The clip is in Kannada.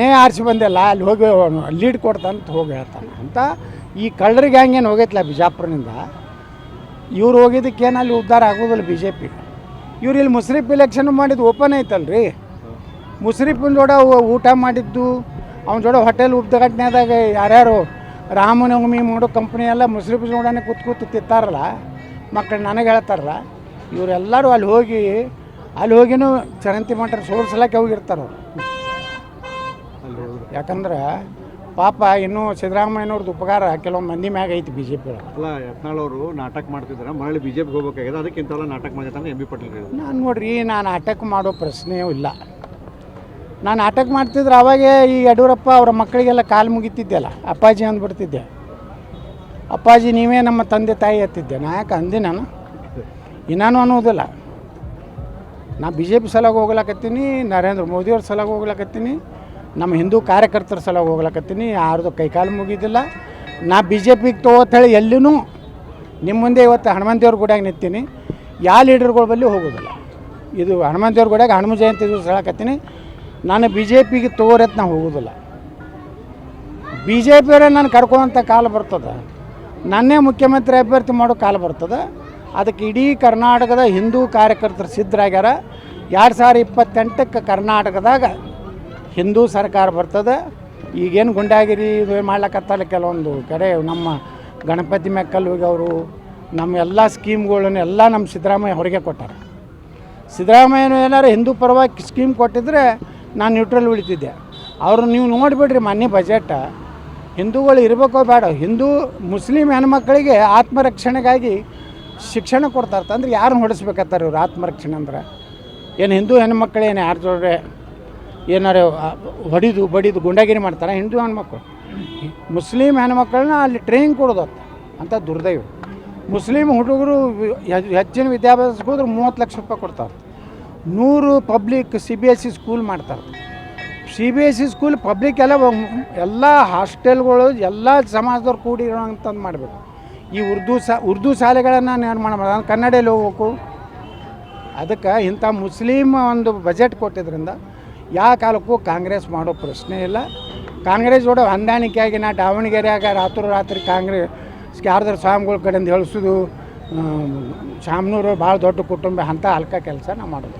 ನಾನೇ ಆರಿಸಿ ಬಂದಿಲ್ಲ ಅಲ್ಲಿ ಹೋಗಿ ಲೀಡ್ ಕೊಡ್ತಾನಂತ ಹೋಗಿ ಹೇಳ್ತಾನೆ ಅಂತ. ಈ ಕಳ್ಳರಿಗೆ ಹಂಗೇನು ಹೋಗೈತಿಲ್ಲ ಬಿಜಾಪುರನಿಂದ, ಇವ್ರು ಹೋಗಿದ್ದಕ್ಕೇನು ಅಲ್ಲಿ ಉದ್ಧಾರ ಆಗೋದಿಲ್ಲ ಬಿ ಜೆ ಪಿ. ಇವ್ರು ಇಲ್ಲಿ ಮುಸ್ರಿಫ್ ಎಲೆಕ್ಷನ್ ಮಾಡಿದ್ದು ಓಪನ್ ಐತಲ್ಲ ರೀ. ಮುಸ್ರಿಫಿನ ಜೋಡ ಊಟ ಮಾಡಿದ್ದು, ಅವನ ಜೋಡ ಹೋಟೆಲ್ ಉದ್ಘಾಟನೆದಾಗ ಯಾರ್ಯಾರು ರಾಮನವಮಿ ಮಾಡೋ ಕಂಪ್ನಿ ಎಲ್ಲ ಮುಸ್ರಿಫ್ ಜೋಡನೆ ಕೂತು ತಿಂತಾರಲ್ಲ ಮಕ್ಕಳು, ನನಗೆ ಹೇಳ್ತಾರಲ್ಲ, ಇವರೆಲ್ಲರೂ ಅಲ್ಲಿ ಹೋಗಿನೂ ಚರಂತಿ ಮಠ ಸೋರ್ಸಲಕ್ಕೆ ಹೋಗಿರ್ತಾರೆ ಅವರು. ಯಾಕಂದ್ರೆ ಪಾಪ ಇನ್ನೂ ಸಿದ್ದರಾಮಯ್ಯನವ್ರದ್ದು ಉಪಕಾರ ಕೆಲವೊಂದು ಮಂದಿ ಮ್ಯಾಗ ಐತಿ ಬಿ ಜೆ ಪಿ. ಅಲ್ಲ, ಯತ್ನಾಳ್ ಅವರು ನಾಟಕ ಮಾಡ್ತಿದ್ದಾರೆ, ಮರಳಿ ಬಿ ಜೆ ಪಿಗೆ ಹೋಗ್ಬೇಕಾಗಿದೆ, ಅದಕ್ಕಿಂತಲ್ಲ ನಾಟಕ ಮಾಡಿರ್ತಾನೆ ಎಂ ಬಿ ಪಾಟೀಲ್ ಹೇಳಿದ್ರು. ನಾನು ನೋಡ್ರಿ, ನಾನು ನಾಟಕ ಮಾಡೋ ಪ್ರಶ್ನೆಯೂ ಇಲ್ಲ. ನಾನು ನಾಟಕ ಮಾಡ್ತಿದ್ರೆ ಅವಾಗೇ ಈ ಯಡಿಯೂರಪ್ಪ ಅವರ ಮಕ್ಕಳಿಗೆಲ್ಲ ಕಾಲು ಮುಗಿತಿದ್ದೆಲ್ಲ, ಅಪ್ಪಾಜಿ ಅಂದ್ಬಿಡ್ತಿದ್ದೆ. ಅಪ್ಪಾಜಿ ನೀವೇ ನಮ್ಮ ತಂದೆ ತಾಯಿ ಎತ್ತಿದ್ದೆ. ನಾ ಯಾಕೆ ಅಂದೆ? ನಾನು ಇನ್ನೂ ಅನ್ನೋದಿಲ್ಲ. ನಾ ಬಿ ಜೆ ಪಿ ಸಲಾಗಿ ಹೋಗ್ಲಕತ್ತೀನಿ, ನರೇಂದ್ರ ಮೋದಿಯವ್ರ ಸಲಾಗಿ ಹೋಗ್ಲಕತ್ತೀನಿ, ನಮ್ಮ ಹಿಂದೂ ಕಾರ್ಯಕರ್ತರ ಸಲಾಗಿ ಹೋಗ್ಲಕತ್ತೀನಿ. ಯಾರ್ದು ಕೈಕಾಲು ಮುಗಿದಿಲ್ಲ. ನಾ ಬಿ ಜೆ ಪಿಗೆ ಹೇಳಿ ಎಲ್ಲಿನೂ ನಿಮ್ಮ ಮುಂದೆ ಇವತ್ತು ಹನುಮಂತೇವ್ರ ಗುಡಿಯಾಗ ನಿಂತೀನಿ. ಯಾವ ಲೀಡರ್ಗಳ ಬಳಿ ಹೋಗೋದಿಲ್ಲ. ಇದು ಹನುಮಂತೇವ್ರ ಗುಡಿಯಾಗ ಹನುಮ ಜಯಂತಿ ದಿವಸ ಹೇಳಕತ್ತೀನಿ, ನಾನು ಬಿ ಜೆ ಪಿಗೆ ತಗೋರತ್ ನಾವು ಹೋಗೋದಿಲ್ಲ. ಬಿ ಜೆ ಪಿಯವರೇ ನಾನು ಕರ್ಕೊಳ್ಳೋಂಥ ಕಾಲ ಬರ್ತದೆ, ನನ್ನೇ ಮುಖ್ಯಮಂತ್ರಿ ಅಭ್ಯರ್ಥಿ ಮಾಡೋ ಕಾಲ ಬರ್ತದೆ. ಅದಕ್ಕೆ ಇಡೀ ಕರ್ನಾಟಕದ ಹಿಂದೂ ಕಾರ್ಯಕರ್ತರು ಸಿದ್ಧರಾಗ್ಯಾರ. 2028ಕ್ಕೆ ಕರ್ನಾಟಕದಾಗ ಹಿಂದೂ ಸರ್ಕಾರ ಬರ್ತದೆ. ಈಗೇನು ಗುಂಡಾಗಿರಿ ಇದು ಮಾಡ್ಲಕತ್ತಲ್ಲ ಕೆಲವೊಂದು ಕಡೆ, ನಮ್ಮ ಗಣಪತಿ ಮೆಕ್ಕಲ್ ಹೋಗಿ ನಮ್ಮ ಎಲ್ಲ ಸ್ಕೀಮ್ಗಳನ್ನು ಎಲ್ಲ ನಮ್ಮ ಸಿದ್ದರಾಮಯ್ಯ ಹೊರಗೆ ಕೊಟ್ಟಾರೆ. ಸಿದ್ದರಾಮಯ್ಯನು ಏನಾರು ಹಿಂದೂ ಪರವಾಗಿ ಸ್ಕೀಮ್ ಕೊಟ್ಟಿದ್ರೆ ನಾನು ನ್ಯೂಟ್ರಲ್ ಉಳಿತಿದ್ದೆ. ಅವರು ನೀವು ನೋಡಿಬಿಡ್ರಿ ಮೊನ್ನೆ ಬಜೆಟ್, ಹಿಂದೂಗಳು ಇರಬೇಕೋ ಬೇಡ, ಮುಸ್ಲಿಂ ಹೆಣ್ಮಕ್ಳಿಗೆ ಆತ್ಮರಕ್ಷಣೆಗಾಗಿ ಶಿಕ್ಷಣ ಕೊಡ್ತಾರೆ. ಅಂದ್ರೆ ಯಾರನ್ನ ಹೊಡೆಸ್ಬೇಕತ್ತಾರೆ ಇವ್ರು? ಆತ್ಮರಕ್ಷಣೆ ಅಂದ್ರೆ ಏನು ಹಿಂದೂ ಹೆಣ್ಮಕ್ಳೇನು ಯಾರ ಜೋಡ್ರೆ ಏನಾರು ಹೊಡಿದು ಬಡಿದು ಗುಂಡಾಗಿರಿ ಮಾಡ್ತಾರೆ ಹಿಂದೂ ಹೆಣ್ಮಕ್ಳು? ಮುಸ್ಲಿಂ ಹೆಣ್ಮಕ್ಳನ್ನ ಅಲ್ಲಿ ಟ್ರೈನಿಂಗ್ ಕೊಡೋದು ಅಂತ ದುರ್ದೈವ. ಮುಸ್ಲಿಂ ಹುಡುಗರು ಹೆಚ್ಚಿನ ವಿದ್ಯಾಭ್ಯಾಸಕ್ಕೆ ಹೋದ್ರೆ 30 ಲಕ್ಷ ರೂಪಾಯಿ ಕೊಡ್ತಾರೆ. 100 ಪಬ್ಲಿಕ್ CBSE ಸ್ಕೂಲ್ ಮಾಡ್ತಾರೆ. CBSE ಸ್ಕೂಲ್ ಪಬ್ಲಿಕ್ ಎಲ್ಲ ಹಾಸ್ಟೆಲ್ಗಳು ಎಲ್ಲ ಸಮಾಜದವ್ರು ಕೂಡಿರೋಂಥದ್ದು ಮಾಡಬೇಕು. ಈ ಉರ್ದು ಶಾಲೆಗಳನ್ನು ನಿರ್ಮಾಣ ಮಾಡೋದು, ಕನ್ನಡದಲ್ಲಿ ಹೋಗ್ಬೇಕು. ಅದಕ್ಕೆ ಇಂಥ ಮುಸ್ಲಿಮ್ ಒಂದು ಬಜೆಟ್ ಕೊಟ್ಟಿದ್ದರಿಂದ ಯಾವ ಕಾಲಕ್ಕೂ ಕಾಂಗ್ರೆಸ್ ಮಾಡೋ ಪ್ರಶ್ನೆ ಇಲ್ಲ. ಕಾಂಗ್ರೆಸ್ ಜೋಡ ಹೊಂದಾಣಿಕೆಯಾಗಿ ನಾ ದಾವಣಗೆರೆಯಾಗ ರಾತ್ರಿ ಕಾಂಗ್ರೆಸ್ ಯಾರ್ದಾರು ಸ್ವಾಮಿಗಳ ಕಡೆಯಿಂದ ಹೇಳಿಸೋದು, ಶಾಮನೂರು ಭಾಳ ದೊಡ್ಡ ಕುಟುಂಬ ಅಂತ ಹಲ್ಕ ಕೆಲಸ ನಾವು ಮಾಡೋದು.